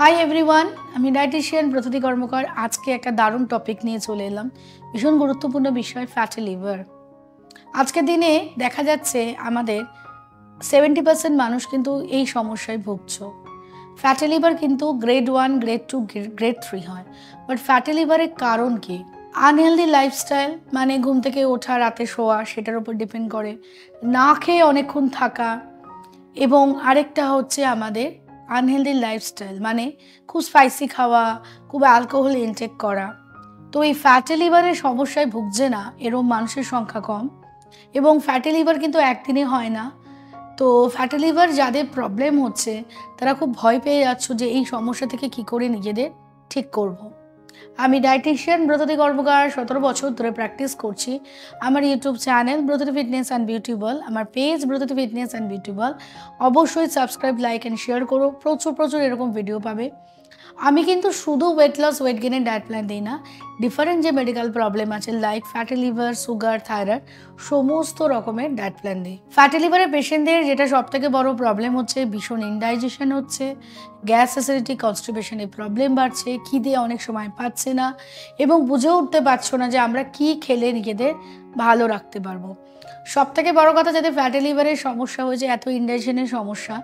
Hi everyone, আমি dietician প্রতিটি কর্মকার। আজকে একটা দারুণ টপিক নিয়ে চলে এলাম। ভীষণ গুরুত্বপূর্ণ বিষয়, ফ্যাটি লিভার। আজকের দিনে দেখা যাচ্ছে আমাদের 70% মানুষ কিন্তু এই সমস্যায় ভুগছ। ফ্যাটি লিভার কিন্তু গ্রেড 1, গ্রেড 2, গ্রেড 3 হয়। বাট ফ্যাটি লিভারের কারণ কি? আনহেলদি লাইফস্টাইল, মানে ঘুম থেকে ওঠা, রাতে শোয়া, সেটার উপর ডিপেন্ড করে। না খেয়ে অনেকক্ষণ থাকা, এবং আরেকটা হচ্ছে আমাদের আনহেলদি লাইফস্টাইল, মানে খুব স্পাইসি খাওয়া, খুব অ্যালকোহল ইনটেক করা। তো এই ফ্যাটি লিভারের সমস্যায় ভুগছে না এরকম মানুষের সংখ্যা কম, এবং ফ্যাটি লিভার কিন্তু একদিনে হয় না। তো ফ্যাটি লিভার যাদের প্রবলেম হচ্ছে তারা খুব ভয় পেয়ে যাচ্ছ যে এই সমস্যা থেকে কি করে নিজেদের ঠিক করব। আমি ডায়েটিশিয়ান ব্রততী কর্মকার, 17 বছর ধরে প্র্যাকটিস করছি। আমার YouTube channel Bratati fitness and beauty world, আমার page Bratati fitness and beauty world. অবশ্যই সাবস্ক্রাইব, লাইক অ্যান্ড শেয়ার করো। প্রচুর এরকম ভিডিও পাবে। আমি কিন্তু শুধু ওয়েট লস, ওয়েট গেনের ডায়েট প্ল্যান দিই না। ডিফারেন্ট যে মেডিকেল প্রবলেম আছে like fatty liver, sugar, thyroid, সমস্ত রকমের ডায়েট প্ল্যান দিই। ফ্যাটি লিভারের পেশেন্টদের যেটা সবথেকে বড় প্রবলেম হচ্ছে, ভীষণ ইনডাইজেশন হচ্ছে, গ্যাস, অ্যাসিডিটি, কনস্টিপেশনের প্রবলেম বাড়ছে, খিদে অনেক সময় পাচ্ছে না, এবং বুঝে উঠতে পারছো না যে আমরা কি খেলে নিজেদের ভালো রাখতে পারবো। সবথেকে বড় কথা, যাদের ফ্যাটি লিভারের সমস্যা হয়েছে, এত ইনডাইজেশনের সমস্যা,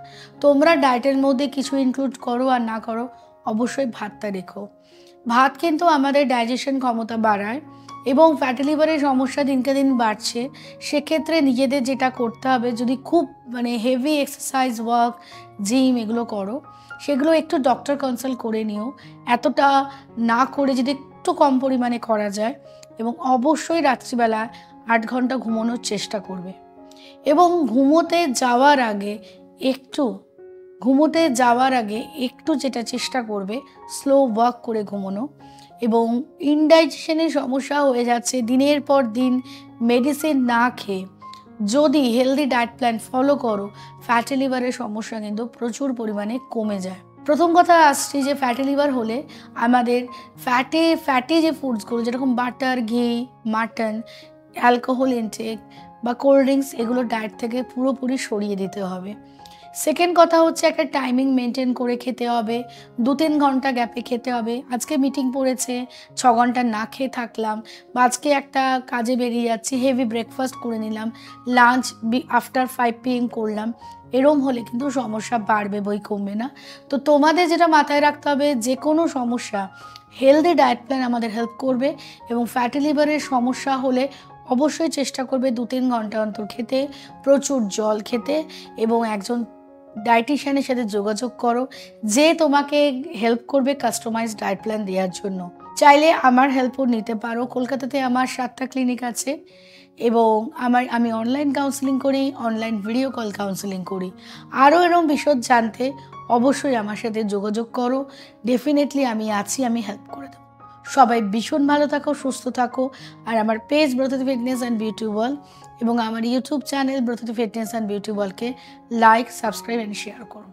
তোমরা ডায়েটের মধ্যে কিছু ইনক্লুড করো আর না করো, অবশ্যই ভাতটা রেখো। ভাত কিন্তু আমাদের ডাইজেশন ক্ষমতা বাড়ায়, এবং ফ্যাটি লিভারের সমস্যা দিনকে দিন বাড়ছে। সেক্ষেত্রে নিজেদের যেটা করতে হবে, যদি খুব হেভি এক্সারসাইজ, ওয়ার্ক, জিম এগুলো করো, সেগুলো একটু ডক্টর কনসাল্ট করে নিও। এতটা না করে যদি একটু কম পরিমাণে করা যায়, এবং অবশ্যই রাত্রিবেলা 8 ঘন্টা ঘুমানোর চেষ্টা করবে। এবং ঘুমোতে যাওয়ার আগে একটু যেটা চেষ্টা করবে, স্লো ওয়াক করে ঘুমানো। এবং ইনডাইজেশনের সমস্যা হয়ে যাচ্ছে, দিনের পর দিন মেডিসিন না খেয়ে যদি হেলদি ডায়েট প্ল্যান ফলো করো, ফ্যাটি লিভারের সমস্যা কিন্তু প্রচুর পরিমাণে কমে যায়। প্রথম কথা আসছি যে ফ্যাটি লিভার হলে আমাদের ফ্যাটি যে ফুডসগুলো, যেরকম বাটার, ঘি, মাটন, অ্যালকোহল ইনটেক বা কোল্ড ড্রিঙ্কস, এগুলো ডায়েট থেকে পুরোপুরি সরিয়ে দিতে হবে। সেকেন্ড কথা হচ্ছে, একটা টাইমিং মেনটেন করে খেতে হবে। 2-3 ঘন্টা গ্যাপে খেতে হবে। আজকে মিটিং পড়েছে, 6 ঘন্টা না খেয়ে থাকলাম, বা আজকে একটা কাজে বেরিয়ে যাচ্ছি, হেভি ব্রেকফাস্ট করে নিলাম, লাঞ্চ আফটার 5 PM করলাম। এরম হলে কিন্তু সমস্যা বাড়বে, বই কমবে না। তো তোমাদের যেটা মাথায় রাখতে হবে, যে কোনো সমস্যা হেলদি ডায়েট প্ল্যান আমাদের হেল্প করবে। এবং ফ্যাটি লিভারের সমস্যা হলে অবশ্যই চেষ্টা করবে 2-3 ঘন্টা অন্তর খেতে, প্রচুর জল খেতে, এবং একজন ডায়েটিশিয়ানের সাথে যোগাযোগ করো, যে তোমাকে হেল্প করবে কাস্টমাইজ ডায়েট প্ল্যান দেওয়ার জন্য। চাইলে আমার হেল্পও নিতে পারো। কলকাতাতে আমার 7টা ক্লিনিক আছে, এবং আমি অনলাইন কাউন্সেলিং করি, অনলাইন ভিডিও কল কাউন্সেলিং করি। আরও এরকম বিশদ জানতে অবশ্যই আমার সাথে যোগাযোগ করো। ডেফিনেটলি আমি আছি, আমি হেল্প করে দেবো। সবাই ভীষণ ভালো থাকো, সুস্থ থাকো। আর আমার page Bratati fitness and beauty world এবং আমার YouTube channel Bratati fitness and beauty ওয়ার্ল্ডকে লাইক, সাবস্ক্রাইব অ্যান্ড শেয়ার করো।